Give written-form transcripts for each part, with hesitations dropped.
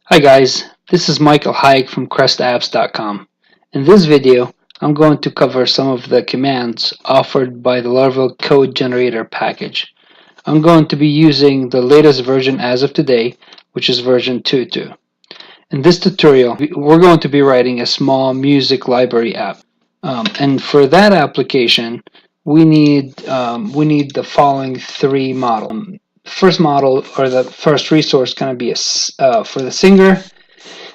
Hi guys, this is Mike-alhayek from CrestApps.com. In this video, I'm going to cover some of the commands offered by the Laravel Code Generator package. I'm going to be using the latest version as of today, which is version 2.2. In this tutorial, we're going to be writing a small music library app. And for that application, we need the following three models. First model, or the first resource, going to be for the singer,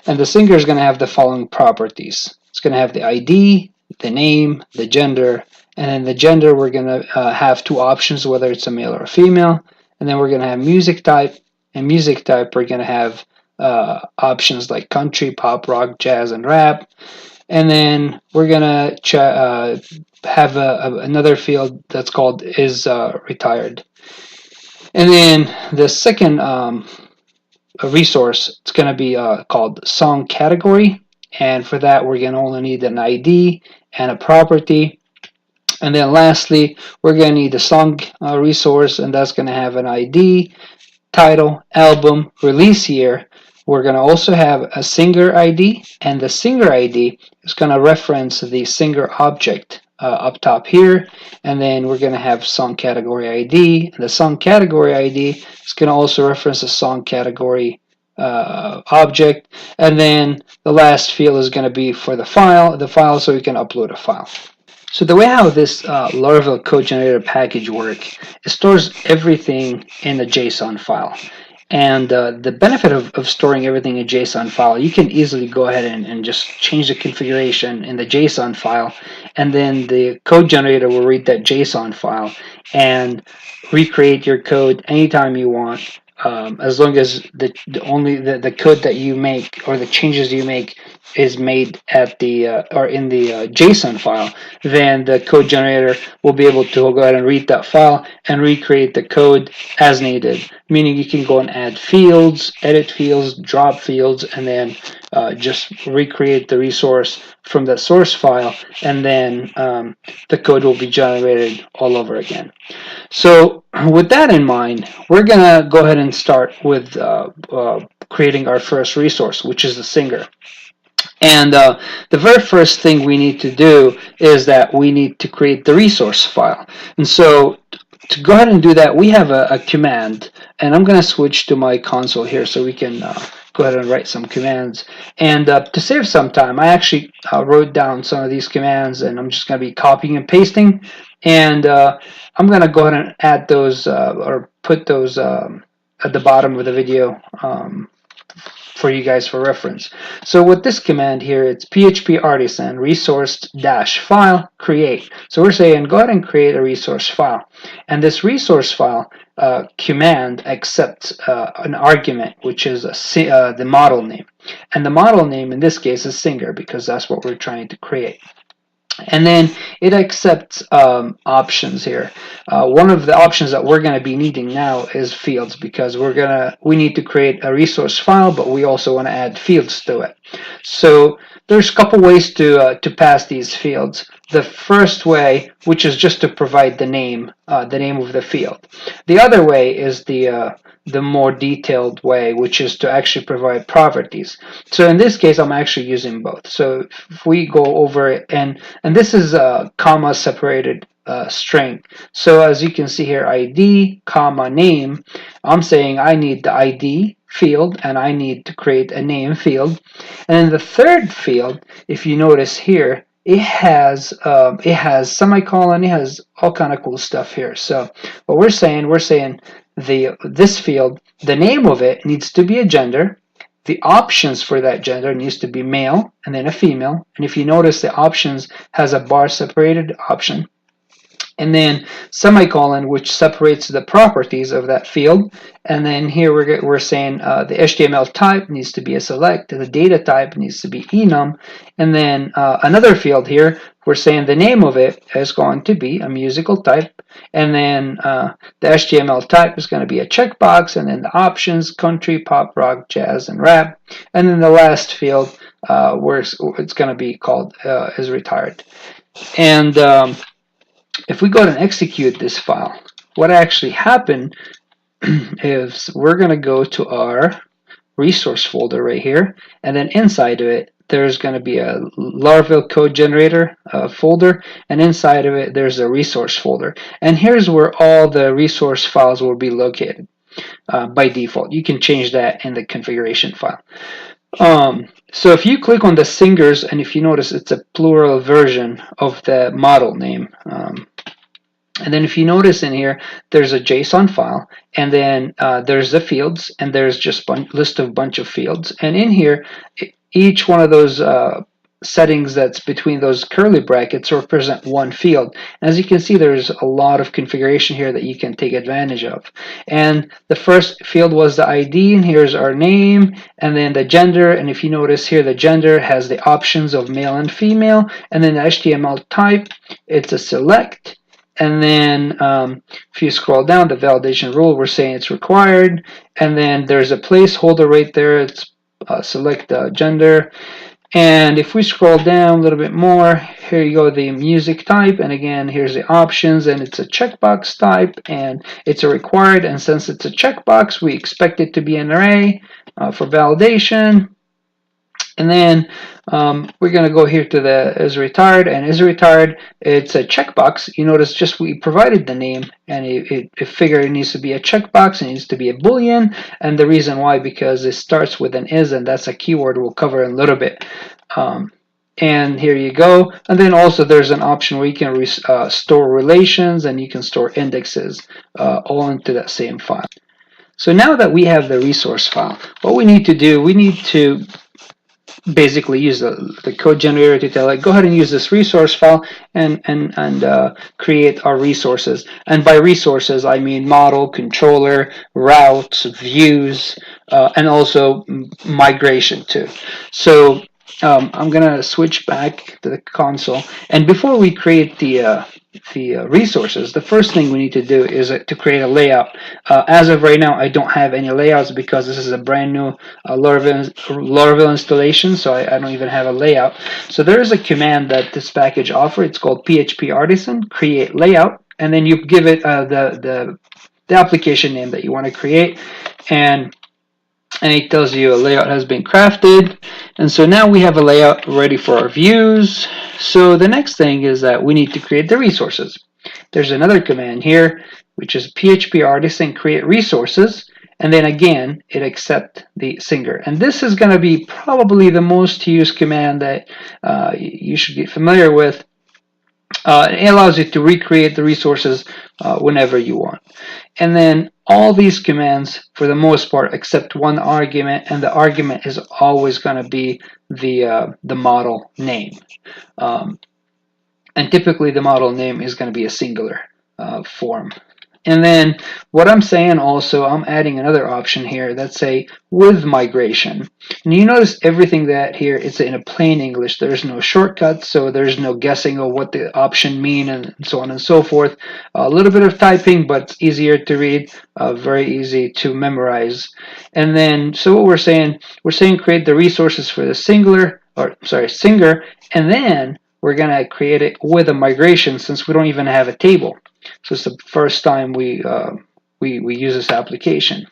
and the singer is going to have the following properties. It's going to have the ID, the name, the gender, and then the gender we're going to have two options, whether it's a male or a female, and then we're going to have music type, and music type we're going to have options like country, pop, rock, jazz, and rap, and then we're going to have another field that's called is retired. And then the second resource, it's going to be called song category, and for that we're going to only need an ID and a property. And then lastly, we're going to need a song resource, and that's going to have an ID, title, album, release year. We're going to also have a singer ID, and the singer ID is going to reference the singer object up top here, and then we're going to have song category ID, and the song category ID is going to also reference the song category object, and then the last field is going to be for the file so we can upload a file. So the way how this Laravel Code Generator package works, it stores everything in a JSON file. And the benefit of storing everything in a JSON file, you can easily go ahead and just change the configuration in the JSON file, and then the code generator will read that JSON file and recreate your code anytime you want, as long as the code that you make or the changes you make is made at the or in the JSON file. Then the code generator will be able to go ahead and read that file and recreate the code as needed, meaning you can go and add fields, edit fields, drop fields, and then just recreate the resource from the source file, and then the code will be generated all over again. So with that in mind, we're gonna go ahead and start with creating our first resource, which is the singer. And the very first thing we need to do is that we need to create the resource file. And so to go ahead and do that, we have a command, and I'm going to switch to my console here so we can go ahead and write some commands. And to save some time, I actually wrote down some of these commands, and I'm just going to be copying and pasting. And I'm going to go ahead and add those or put those at the bottom of the video for you guys for reference. So with this command here, it's php artisan resource-file create. So we're saying go ahead and create a resource file, and this resource file command accepts an argument, which is the model name, and the model name in this case is singer because that's what we're trying to create. And then it accepts options here. One of the options that we're going to be needing now is fields, because we need to create a resource file, but we also want to add fields to it. So there's a couple ways to pass these fields. The first way, which is just to provide the name of the field. The other way is the more detailed way, which is to actually provide properties. So in this case, I'm actually using both. So if we go over it, and this is a comma separated string. So as you can see here, ID, comma, name, I'm saying I need the ID field and I need to create a name field. And then the third field, if you notice here, it has semicolon, it has all kind of cool stuff here. So what we're saying this field, the name of it needs to be a gender. The options for that gender needs to be male and then a female. And if you notice, the options has a bar separated option. And then semicolon, which separates the properties of that field. And then here we're saying the HTML type needs to be a select, the data type needs to be enum, and then another field here, we're saying the name of it is going to be a musical type, and then the HTML type is going to be a checkbox, and then the options, country, pop, rock, jazz, and rap, and then the last field where it's going to be called is retired. And if we go and execute this file, what actually happened is we're going to go to our resource folder right here, and then inside of it there's going to be a Laravel Code Generator folder, and inside of it there's a resource folder, and here's where all the resource files will be located by default. You can change that in the configuration file. So if you click on the singers, and if you notice, it's a plural version of the model name. And then if you notice in here, there's a JSON file, and then there's the fields, and there's just a list of bunch of fields. And in here, each one of those settings that's between those curly brackets represent one field. And as you can see, there's a lot of configuration here that you can take advantage of. And the first field was the ID, and here's our name, and then the gender. And if you notice here, the gender has the options of male and female, and then the HTML type, it's a select. And then if you scroll down, the validation rule, we're saying it's required. And then there's a placeholder right there. It's select gender. And if we scroll down a little bit more, here you go, the music type. And again, here's the options, and it's a checkbox type, and it's a required. And since it's a checkbox, we expect it to be an array for validation. And then we're going to go here to the is retired, and is retired, it's a checkbox. You notice just we provided the name, and it figured it needs to be a checkbox, and it needs to be a boolean. And the reason why, because it starts with an is, and that's a keyword we'll cover in a little bit. And here you go. And then also there's an option where you can store relations, and you can store indexes all into that same file. So now that we have the resource file, what we need to do, we need to basically use the code generator to tell it, go ahead and use this resource file and create our resources. And by resources, I mean model, controller, routes, views, and also migration too. So I'm gonna switch back to the console, and before we create the resources, the first thing we need to do is to create a layout. As of right now, I don't have any layouts because this is a brand new Laravel installation, so I don't even have a layout. So there is a command that this package offers. It's called PHP Artisan create layout, and then you give it the application name that you want to create, and it tells you a layout has been crafted. And so now we have a layout ready for our views. So the next thing is that we need to create the resources. There's another command here, which is PHP Artisan create resources, and then again it accepts the singer. And this is going to be probably the most used command that you should get familiar with. It allows you to recreate the resources whenever you want. And then all these commands, for the most part, accept one argument, and the argument is always going to be the model name. And typically the model name is going to be a singular form. And then what I'm saying also, I'm adding another option here that's say with migration. And you notice everything that here is in a plain English. There's no shortcuts, so there's no guessing of what the option mean and so on and so forth. A little bit of typing, but it's easier to read, very easy to memorize. And then, so what we're saying create the resources for the singer, and then we're gonna create it with a migration since we don't even have a table. So it's the first time we use this application.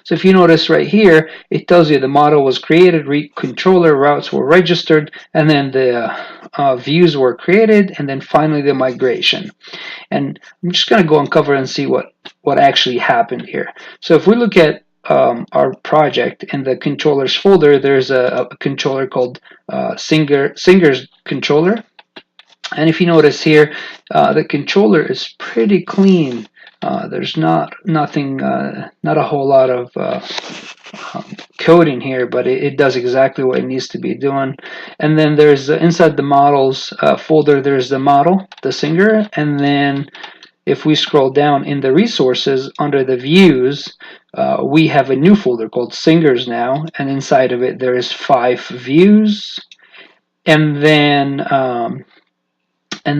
So if you notice right here, it tells you the model was created, controller routes were registered, and then the views were created, and then finally the migration. And I'm just going to go and cover and see what actually happened here. So if we look at our project in the controllers folder, there's a controller called singers controller. And if you notice here, the controller is pretty clean. There's not a whole lot of code in here, but it does exactly what it needs to be doing. And then there's inside the models folder, there's the model, the singer, and then if we scroll down in the resources under the views, we have a new folder called singers now, and inside of it there is 5 views, and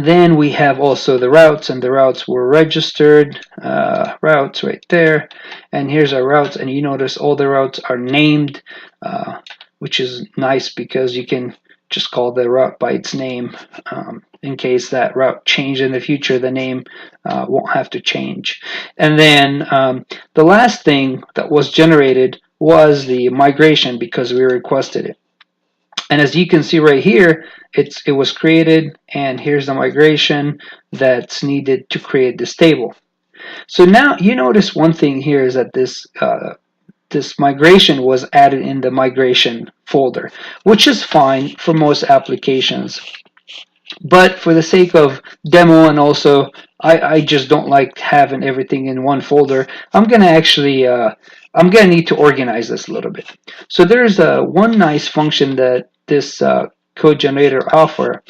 then we have also the routes, and the routes were registered, routes right there, and here's our routes, and you notice all the routes are named, which is nice because you can just call the route by its name. In case that route changed in the future, the name won't have to change. And then the last thing that was generated was the migration because we requested it. And as you can see right here, it was created, and here's the migration that's needed to create this table. So now you notice one thing here is that this migration was added in the migration folder, which is fine for most applications. But for the sake of demo, and also I just don't like having everything in one folder, I'm gonna actually I'm gonna need to organize this a little bit. So there's one nice function that this code generator offer.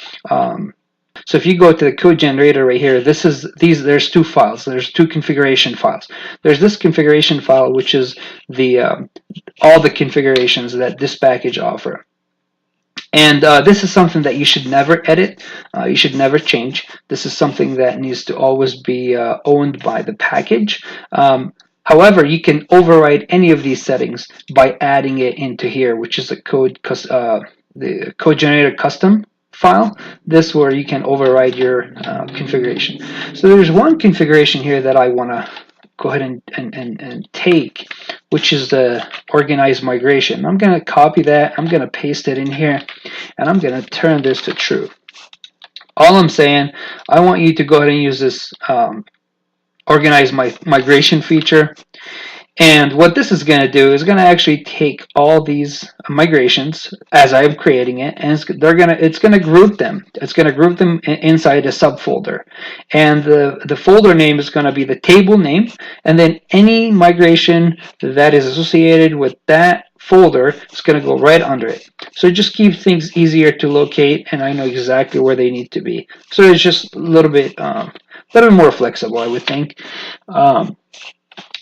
So if you go to the code generator right here, there's two files. There's two configuration files. There's this configuration file, which is the all the configurations that this package offer. And this is something that you should never edit. You should never change. This is something that needs to always be owned by the package. However, you can override any of these settings by adding it into here, which is the code generator custom file. This where you can override your configuration. So there's one configuration here that I want to go ahead and take, which is the organized migration. I'm going to copy that. I'm going to paste it in here, and I'm going to turn this to true. All I'm saying, I want you to go ahead and use this organized migration feature. And what this is going to do is going to actually take all these migrations as I'm creating it, and it's going to group them. It's going to group them inside a subfolder, and the folder name is going to be the table name, and then any migration that is associated with that folder is going to go right under it. So it just keeps things easier to locate, and I know exactly where they need to be. So it's just a little bit more flexible, I would think.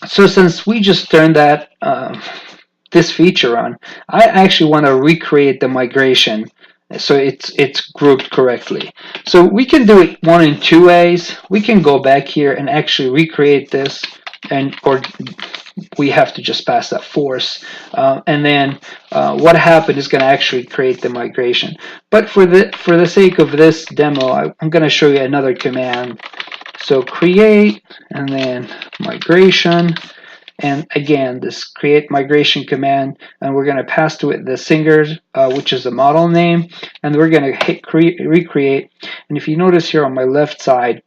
So since we just turned that this feature on, I actually want to recreate the migration so it's grouped correctly. So we can do it one in two ways. We can go back here and actually recreate this, or we have to just pass that force, and then what happened is going to actually create the migration. But for the sake of this demo, I'm going to show you another command. So create, and then migration, and again this create migration command, and we're going to pass to it the singer, which is the model name, and we're going to hit recreate. And if you notice here on my left side,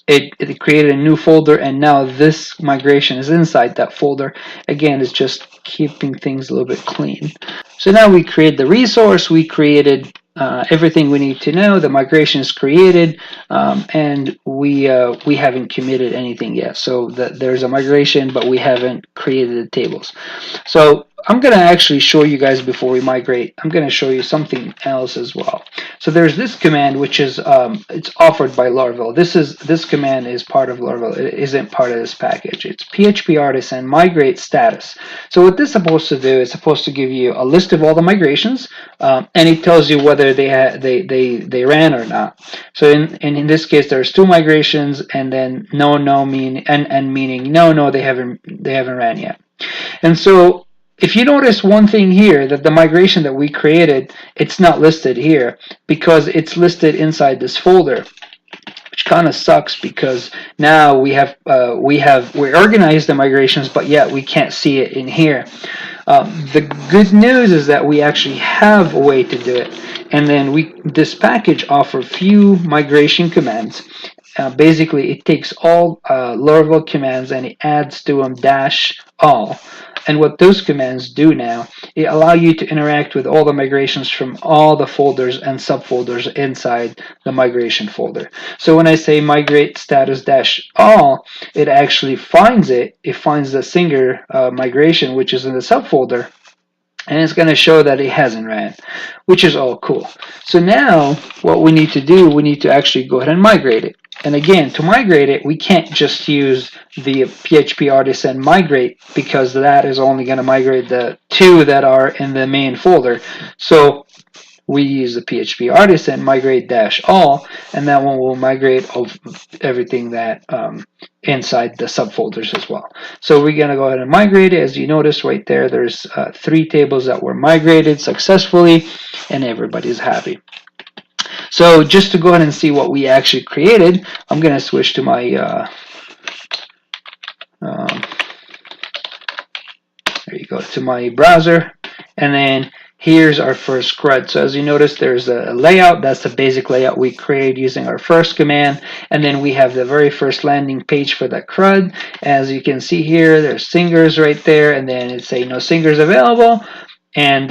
it created a new folder, and now this migration is inside that folder. Again, it's just keeping things a little bit clean. So now we create the resource, we created everything we need to know. The migration is created, and we haven't committed anything yet. So there's a migration, but we haven't created the tables. So I'm going to actually show you guys before we migrate. I'm going to show you something else as well. So there's this command, which is it's offered by Laravel. This command is part of Laravel. It isn't part of this package. It's PHP artisan migrate status. So what this is supposed to do is supposed to give you a list of all the migrations, and it tells you whether they ran or not. So in this case, there's two migrations, and then meaning no, they haven't ran yet. And so if you notice one thing here, that the migration that we created, it's not listed here because it's listed inside this folder, which kind of sucks because now we organized the migrations, but yet we can't see it in here. The good news is that we actually have a way to do it, and then this package offers few migration commands. Basically, it takes all Laravel commands and it adds to them -all. And what those commands do now, it allow you to interact with all the migrations from all the folders and subfolders inside the migration folder. So when I say migrate status -all, it actually finds it. It finds the singer migration, which is in the subfolder, and it's going to show that it hasn't ran, which is all cool. So now what we need to do, we need to actually go ahead and migrate it. And again, to migrate it, we can't just use the PHP artisan migrate, because that is only going to migrate the two that are in the main folder. So we use the PHP artisan migrate -all, and that one will migrate of everything that inside the subfolders as well. So we're going to go ahead and migrate it. As you notice right there, there's 3 tables that were migrated successfully, and everybody's happy. So just to go ahead and see what we actually created, I'm going to switch to my there you we go to my browser, and then here's our first CRUD. So as you notice, there's a layout. That's the basic layout we created using our first command. And then we have the very first landing page for the CRUD. As you can see here, there's singers right there, and then it's saying no singers available. And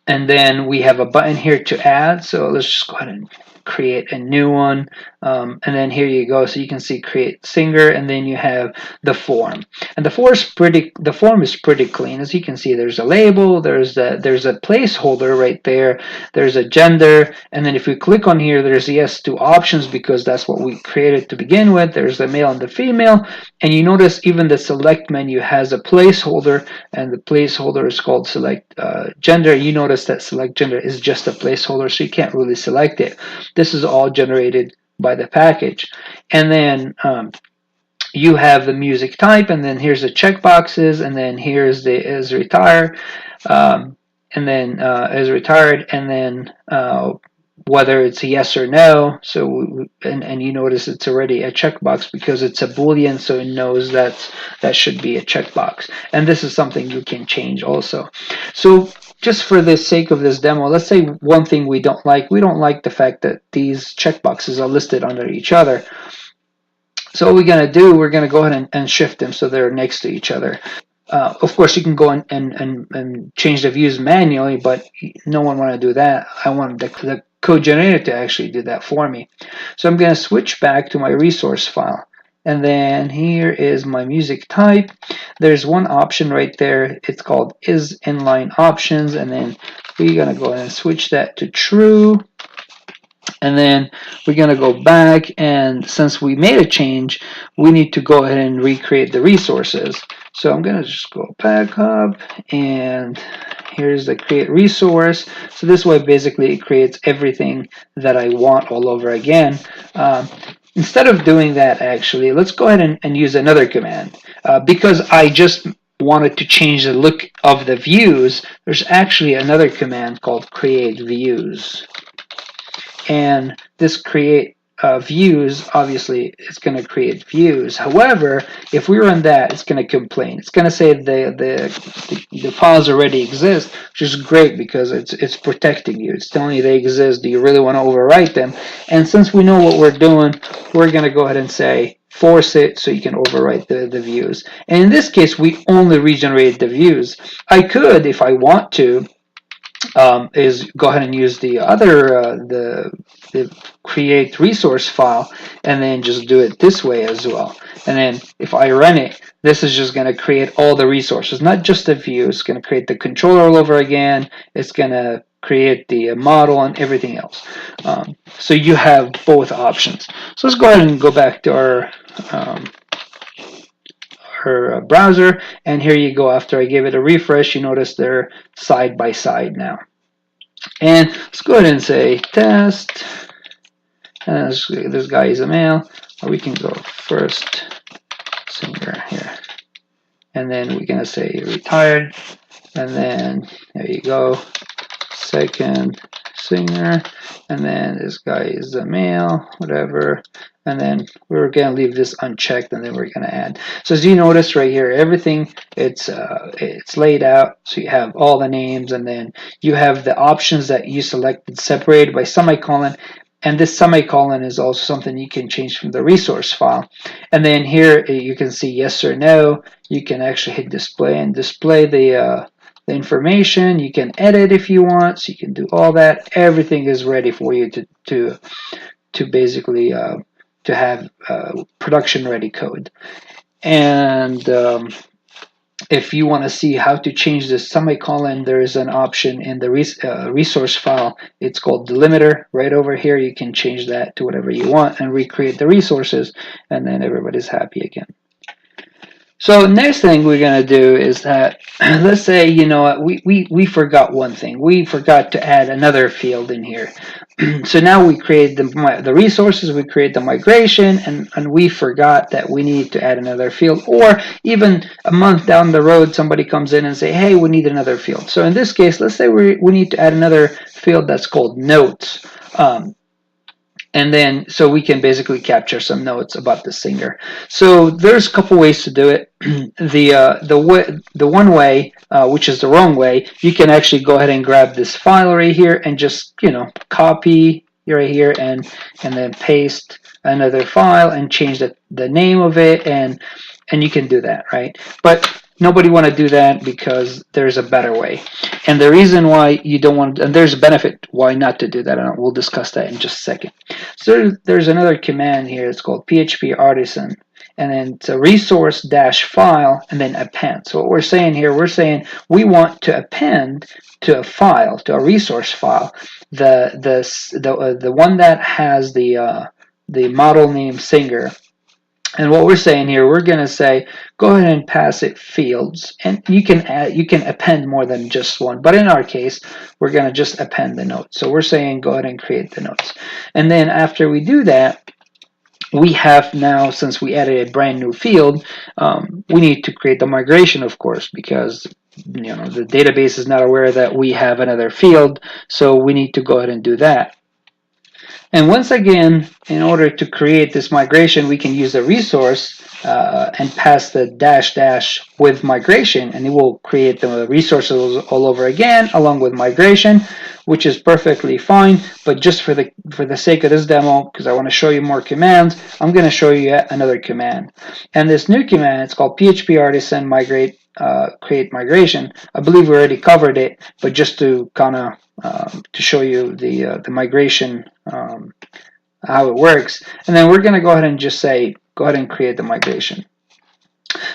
then we have a button here to add. So let's just go ahead and create a new one. And then here you go. So you can see create singer, and then you have the form. And the form is pretty clean. As you can see, there's a label, there's a placeholder right there, there's a gender, and then if we click on here, there's yes to options because that's what we created to begin with. There's the male and the female, and you notice even the select menu has a placeholder, and the placeholder is called select gender. You notice that select gender is just a placeholder, so you can't really select it. This is all generated by the package. And then you have the music type, and then here's the checkboxes, and then here's the is retired, and then is retired, and then whether it's a yes or no. So and you notice it's already a checkbox because it's a boolean, so it knows that should be a checkbox. And this is something you can change also. So just for the sake of this demo, let's say one thing we don't like. We don't like the fact that these checkboxes are listed under each other. So what we're going to do, we're going to go ahead and shift them so they're next to each other. Of course, you can go and change the views manually, but no one want to do that. I want the code generator to actually do that for me. So I'm going to switch back to my resource file. And then here is my music type. There's one option right there. It's called is inline options. And then we're going to go ahead and switch that to true. And then we're going to go back, and since we made a change, we need to go ahead and recreate the resources. So I'm going to just go back up, and here's the create resource. So this way, basically, it creates everything that I want all over again. Instead of doing that, actually, let's go ahead and use another command. Because I just wanted to change the look of the views, there's actually another command called create views. And this create views, obviously, it's going to create views. However, if we run that, it's going to complain. It's going to say the files already exist, which is great because it's protecting you. It's telling you they exist. Do you really want to overwrite them? And since we know what we're doing, we're going to go ahead and say force it so you can overwrite the views. And in this case, we only regenerate the views. I could, if I want to, is go ahead and use the other the create resource file and then just do it this way as well. And then if I run it, this is just going to create all the resources, not just the view. It's going to create the controller all over again. It's going to create the model and everything else. So you have both options. So let's go ahead and go back to our browser, and here you go. After I gave it a refresh, you notice they're side by side now. And let's go ahead and say test, and this guy is a male, or we can go first singer here, and then we're gonna say retired, and then there you go, second singer, and then this guy is a male, whatever. And then we're going to leave this unchecked, and then we're going to add. So as you notice right here, everything, it's laid out. So you have all the names, and then you have the options that you selected separated by semicolon. And this semicolon is also something you can change from the resource file. And then here you can see yes or no. You can actually hit display and display the information. You can edit if you want, so you can do all that. Everything is ready for you to basically to have production ready code. And if you want to see how to change the semicolon, there is an option in the resource file. It's called delimiter. Right over here, you can change that to whatever you want and recreate the resources, and then everybody's happy again. So next thing we're going to do is that, let's say, you know what, we forgot one thing. We forgot to add another field in here. So now we create the resources, we create the migration, and we forgot that we need to add another field. Or even a month down the road, somebody comes in and say, hey, we need another field. So in this case, let's say we need to add another field that's called notes. And then so we can basically capture some notes about the singer. So there's a couple ways to do it. The one way, which is the wrong way, you can actually go ahead and grab this file right here and just copy right here and then paste another file and change the name of it, and you can do that, right? But nobody want to do that because there's a better way. And the reason why you don't want, and there's a benefit why not to do that, and we'll discuss that in just a second. So there's another command here. It's called PHP artisan, and then it's a resource dash file and then append. So what we're saying here, we're saying we want to append to a file, to a resource file, the one that has the model name singer. And what we're saying here, we're going to say, go ahead and pass it fields, and you can append more than just one. But in our case, we're going to just append the notes. So we're saying, go ahead and create the notes. And then after we do that, we have now, since we added a brand new field, we need to create the migration, of course, because the database is not aware that we have another field. So we need to go ahead and do that. And once again, in order to create this migration, we can use a resource and pass the dash dash with migration, and it will create the resources all over again along with migration, which is perfectly fine. But just for the sake of this demo, because I want to show you more commands, I'm going to show you yet another command. And this new command, it's called PHP artisan migrate create migration. I believe we already covered it, but just to kind of to show you the migration, how it works. And then we're going to go ahead and just say, go ahead and create the migration.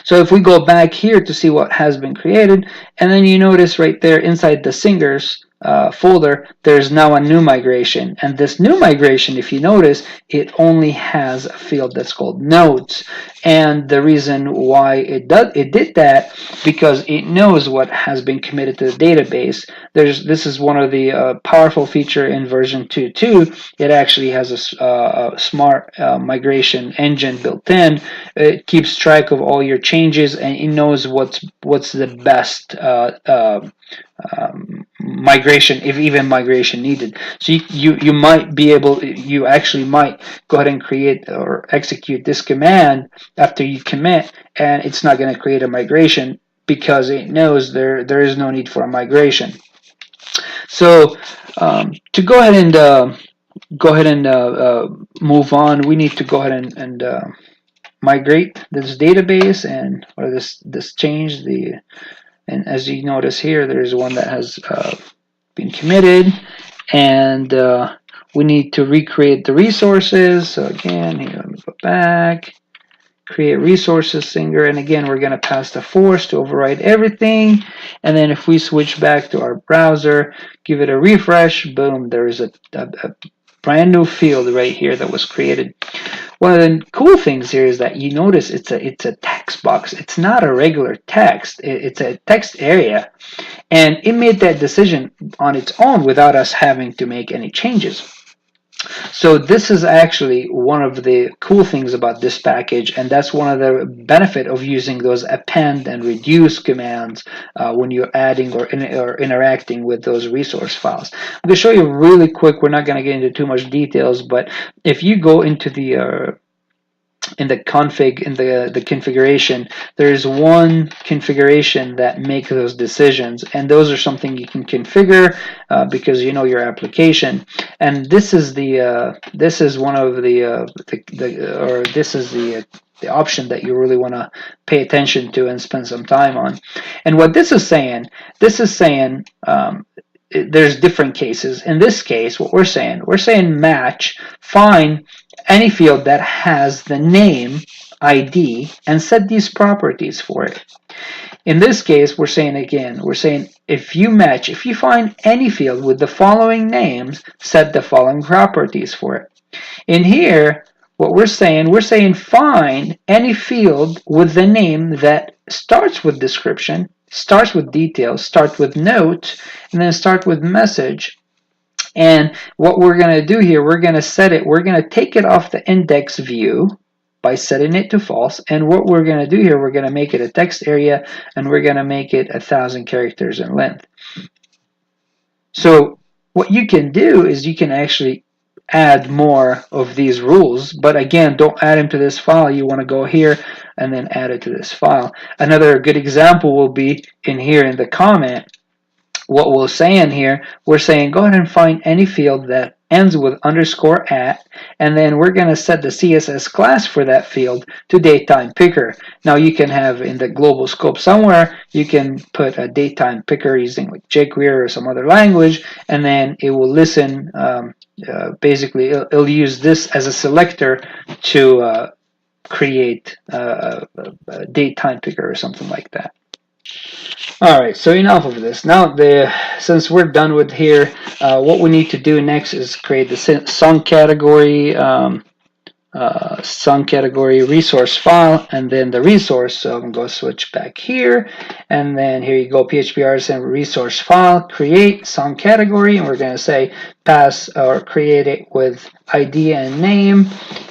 So if we go back here to see what has been created, and then you notice right there inside the singers folder, there's now a new migration. And this new migration, if you notice, it only has a field that's called notes. And the reason why it did that, because it knows what has been committed to the database. This is one of the powerful feature in version 2.2. It actually has a smart migration engine built in. It keeps track of all your changes, and it knows what's the best migration, if even migration needed. So you might be able, you actually might go ahead and create or execute this command after you commit, and it's not going to create a migration because it knows there is no need for a migration. So to go ahead and move on, we need to go ahead and migrate this database or this change and as you notice here, there's one that has been committed, and we need to recreate the resources. So again, here, let me go back, create resources singer, and again, we're going to pass the force to override everything. And then if we switch back to our browser, give it a refresh, boom, there is a brand new field right here that was created. One of the cool things here is that you notice it's a text box. It's not a regular text. It's a text area, and it made that decision on its own without us having to make any changes. So this is actually one of the cool things about this package, and that's one of the benefit of using those append and reduce commands when you're adding or interacting with those resource files. I'm going to show you really quick. We're not going to get into too much details, but if you go into the in the config, in the configuration, there's one configuration that makes those decisions, and those are something you can configure because you know your application. And this is this is one of the option that you really want to pay attention to and spend some time on. And what this is saying, there's different cases. In this case, what we're saying match, find any field that has the name, ID, and set these properties for it. In this case, we're saying if you find any field with the following names, set the following properties for it. In here, what we're saying find any field with the name that starts with description, starts with details, starts with note, and then start with message. And what we're going to do here, we're going to take it off the index view by setting it to false. And what we're going to do here, we're going to make it a text area, and we're going to make it 1,000 characters in length. So what you can do is you can actually add more of these rules. But again, don't add them to this file. You want to go here and then add it to this file. Another good example will be in here in the comment. What we'll say in here, we're saying go ahead and find any field that ends with underscore at, and then we're going to set the CSS class for that field to datetime picker. Now you can have in the global scope somewhere, you can put a datetime picker using like jQuery or some other language, and then it will listen. Basically, it'll use this as a selector to create a datetime picker or something like that. Alright, so enough of this. Now, since we're done with here, what we need to do next is create the song category resource file, and then the resource. So I'm going to switch back here, and then here you go, PHP artisan resource file, create song category, and we're going to say pass or create it with ID and name,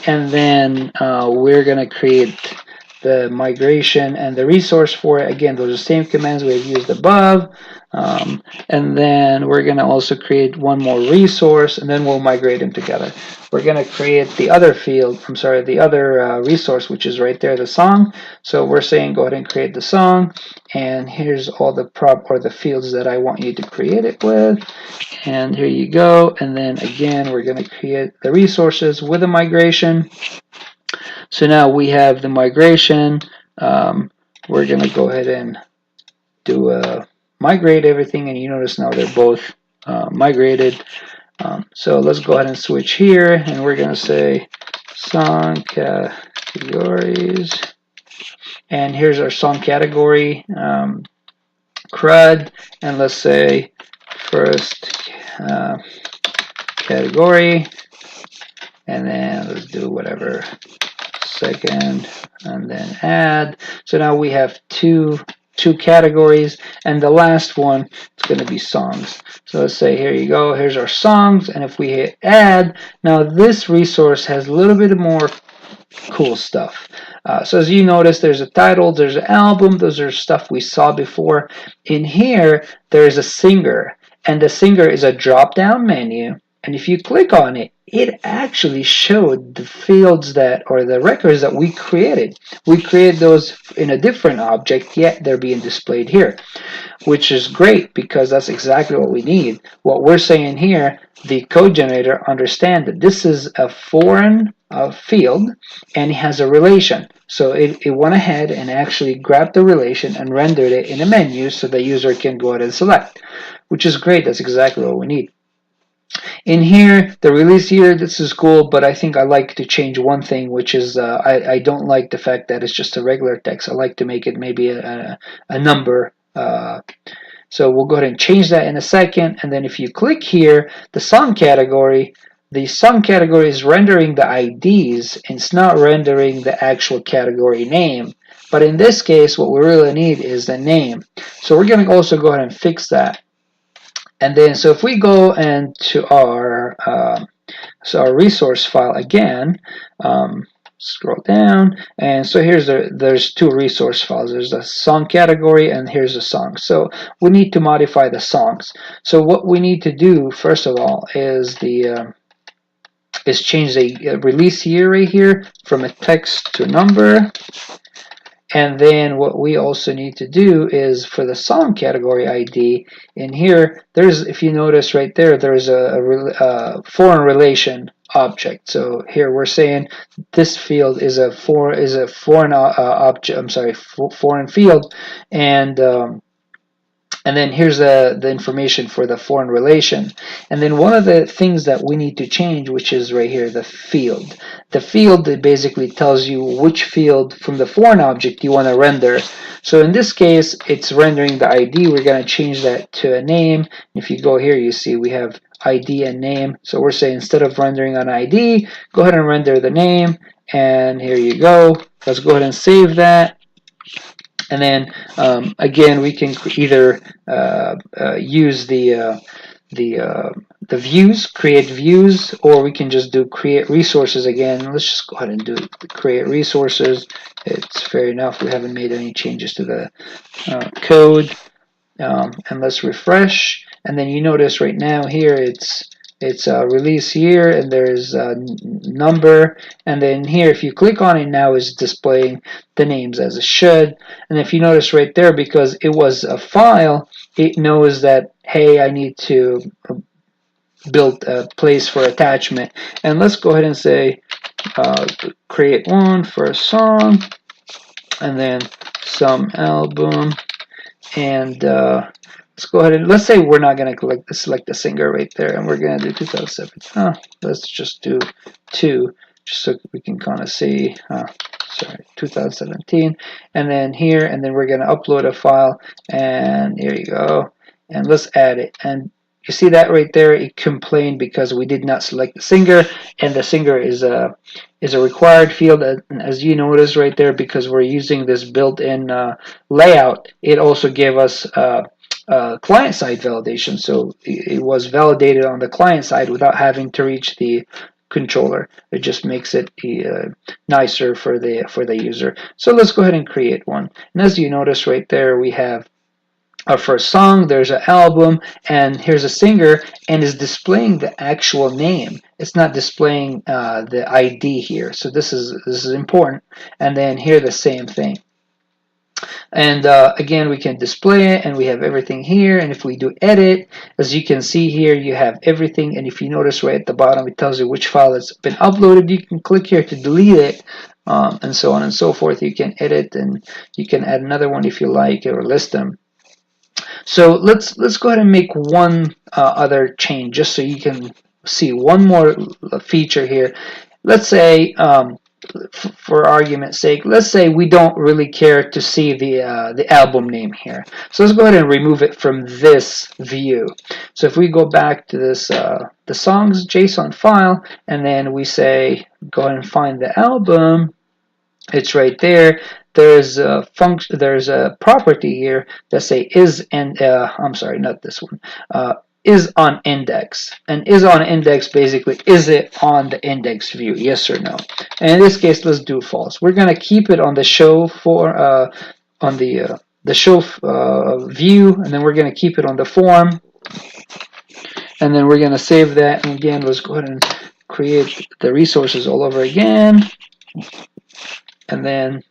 and then we're going to create the migration and the resource for it. Again, those are the same commands we've used above. And then we're going to also create one more resource, and then we'll migrate them together. We're going to create the other field, the other resource, which is right there, the song. So we're saying go ahead and create the song, and here's all the the fields that I want you to create it with. And here you go. And then again, we're going to create the resources with a migration. So now we have the migration. We're going to go ahead and do migrate everything, and you notice now they're both migrated. So let's go ahead and switch here, and we're going to say song categories. And here's our song category, CRUD, and let's say first category, and then let's do whatever, second, and then add. So now we have two categories, and the last one is going to be songs. So let's say here you go, here's our songs, and if we hit add, now this resource has a little bit more cool stuff. So as you notice, there's a title, there's an album, those are stuff we saw before. In here, there's a singer, and the singer is a drop-down menu, and if you click on it, it actually showed the fields that, or the records that we created. We created those in a different object, yet they're being displayed here, which is great because that's exactly what we need. What we're saying here, the code generator understand that this is a foreign field, and it has a relation. So it went ahead and actually grabbed the relation and rendered it in a menu so the user can go ahead and select, which is great. That's exactly what we need. In here, the release year, this is cool, but I think I like to change one thing, which is I don't like the fact that it's just a regular text. I like to make it maybe a number. So we'll go ahead and change that in a second. And then if you click here, the song category is rendering the IDs, and it's not rendering the actual category name. But in this case, what we really need is the name. So we're going to also go ahead and fix that. And then, so if we go into our resource file again, scroll down, and so there's two resource files. There's the song category, and here's the song. So we need to modify the songs. So what we need to do first of all is change the release year right here from a text to a number. And then what we also need to do is for the song category ID, in here, if you notice right there, there's a foreign relation object. So here we're saying this field is a foreign object. I'm sorry, foreign field, and then here's the information for the foreign relation. And then one of the things that we need to change, which is right here, the field. The field, it basically tells you which field from the foreign object you want to render. So in this case, it's rendering the ID. We're going to change that to a name. If you go here, you see we have ID and name. So we're saying instead of rendering an ID, go ahead and render the name. And here you go. Let's go ahead and save that. And then again, we can either use the views, create views, or we can just do create resources again. Let's just go ahead and do create resources. It's fair enough. We haven't made any changes to the code. And let's refresh. And then you notice right now here it's it's release year, and there's a number, and then here if you click on it now it's displaying the names as it should. And if you notice right there, because it was a file, it knows that, hey, I need to build a place for attachment. And let's go ahead and say create one for a song, and then some album, and let's go ahead and let's say we're not going to select the singer right there, and we're going to do 2007. Let's just do 2, just so we can kind of see. Sorry, 2017, and then here, and then we're going to upload a file, and here you go, and let's add it. And you see that right there, it complained because we did not select the singer, and the singer is a required field. And as you notice right there, because we're using this built-in layout, it also gave us client-side validation. So it was validated on the client side without having to reach the controller. It just makes it nicer for the user. So let's go ahead and create one. And as you notice right there, we have our first song, there's an album, and here's a singer, and is displaying the actual name. It's not displaying the ID here. So this is important. And then here the same thing. And again, we can display it, and we have everything here. And if we do edit, as you can see here, you have everything. And if you notice right at the bottom, it tells you which file has been uploaded. You can click here to delete it, and so on and so forth. You can edit, and you can add another one if you like, or list them. So let's go ahead and make one other change, just so you can see one more feature here. Let's say, for argument's sake, let's say we don't really care to see the album name here. So let's go ahead and remove it from this view. So if we go back to this the songs JSON file, and then we say go ahead and find the album, it's right there. There's a function. There's a property here that say is, and I'm sorry, not this one. Is on index, and is on index basically, is it on the index view, yes or no? And in this case, let's do false. We're gonna keep it on the show for on the show view, and then we're gonna keep it on the form, and then we're gonna save that. And again, let's go ahead and create the resources all over again, and then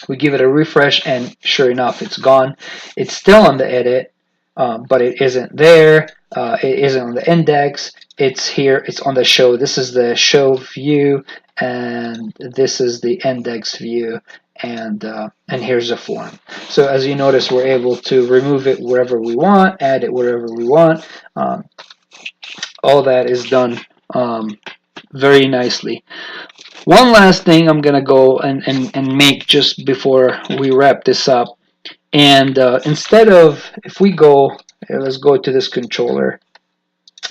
we give it a refresh, and sure enough, it's gone. It's still on the edit, but it isn't there. It isn't on the index. It's here. It's on the show. This is the show view, and this is the index view, and here's the form. So as you notice, we're able to remove it wherever we want, add it wherever we want. All that is done very nicely. One last thing I'm gonna go and make just before we wrap this up, and instead of, if we go here, let's go to this controller.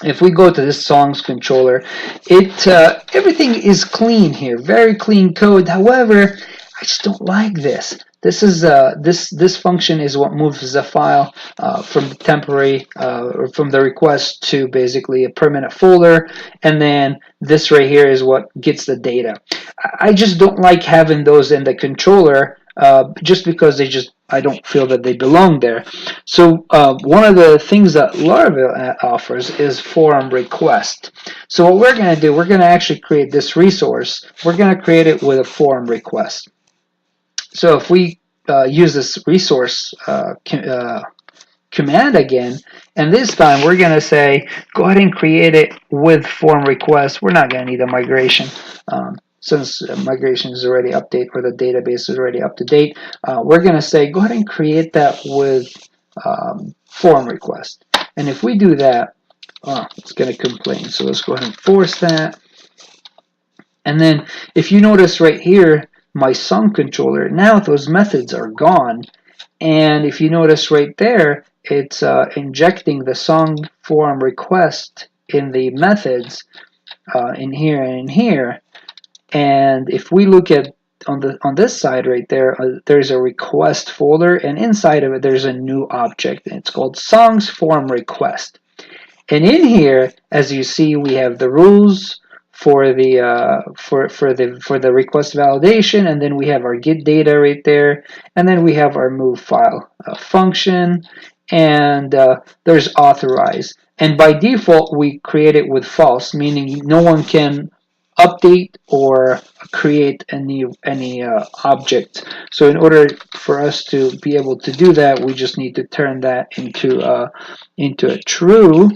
If we go to this songs controller, it everything is clean here, very clean code. However, I just don't like this. This is this function is what moves the file from the temporary or from the request to basically a permanent folder, and then this right here is what gets the data. I just don't like having those in the controller just because I don't feel that they belong there. So one of the things that Laravel offers is form request. So what we're going to do, we're going to actually create this resource. We're going to create it with a form request. So if we use this resource command again, and this time we're going to say, go ahead and create it with form request. We're not going to need a migration. Since migration is already updated, or the database is already up to date, we're going to say, go ahead and create that with form request. And if we do that, it's going to complain. So let's go ahead and force that. And then if you notice right here, my song controller, now those methods are gone. And if you notice right there, it's injecting the song form request in the methods in here and in here. And if we look at on this side right there, there's a request folder, and inside of it there's a new object, and it's called songs form request. And in here, as you see, we have the rules for the for the request validation, and then we have our get data right there, and then we have our move file function, and there's authorize. And by default, we create it with false, meaning no one can update or create any object. So in order for us to be able to do that, we just need to turn that into a true,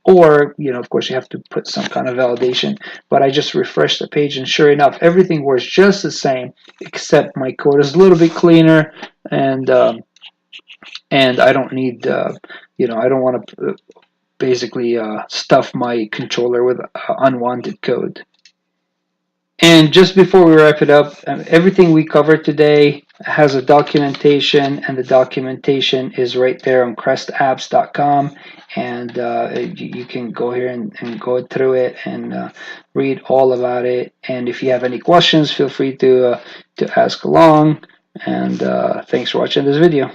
or of course you have to put some kind of validation. But I just refreshed the page, and sure enough, everything works just the same, except my code is a little bit cleaner, and I don't need I don't want to basically stuff my controller with unwanted code. And just before we wrap it up, everything we covered today has a documentation, and the documentation is right there on CrestApps.com. And you can go here and go through it and read all about it. And if you have any questions, feel free to ask along. And thanks for watching this video.